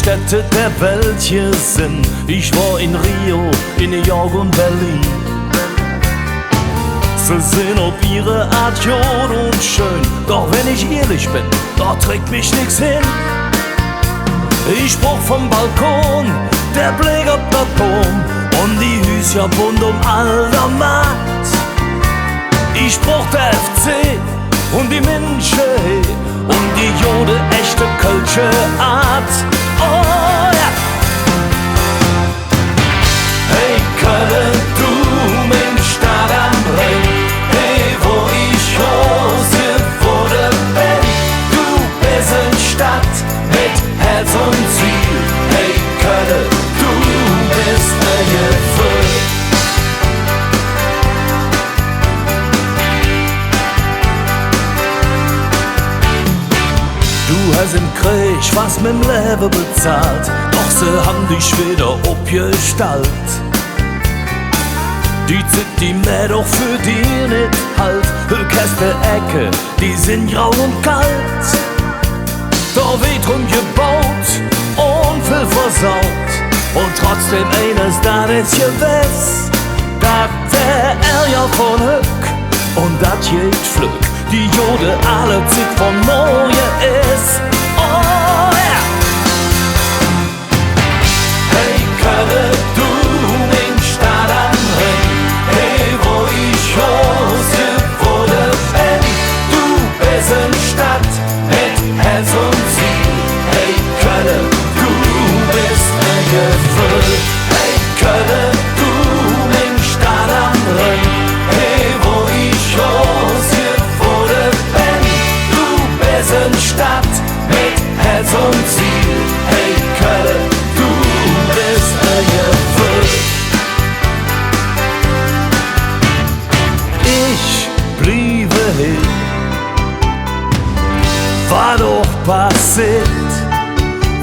Städte der Welt hier sind. Ich war in Rio, in New York und Berlin. Sie sind auf ihre Art jod und schön, doch wenn ich ehrlich bin, da trägt mich nix hin. Ich brauch vom Balkon, der Blick auf der Boom und die Hüsja bunt aller Macht. Ich brauch der FC und die Münche und die jode echte kölsche Art. Oh ja! Hey Köln, du mein Stadt am Rhein, hey wo ich Hose wurde bin, du bist eine Stadt mit Herz und Ziel. Hey Köln, du bist ein Gefühl. Du hast im Krieg was mit'm Leben bezahlt, doch sie haben dich wieder abgestellt. Die Zeit, die mehr doch für dich nicht halt, Hülkäste Ecke, die sind grau und kalt. Da wird rumgebaut und viel versaut, und trotzdem eines, das ist gewiss, dat der Ärger von Hück und dat geht Flück, die Jode alle Zeit von Moje ist. Oh ja! Hey Köln, du mein Stadt am Rhein, hey wo ich Hose wurde bin, du bist eine Stadt mit Herz und Ziel. Hey Köln, du bist ein Gefühl. Hey Köln, du mein Stadt am Rhein, hey wo ich Hose wurde bin, du bist eine Stadt mit Herz und Ziel. Hey Köln, du bist ein Gefühl. Ich bliebe hier, war doch passiert,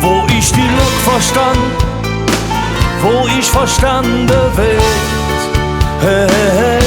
wo ich die Luft verstand, wo ich verstanden wird. Hey, hey, hey.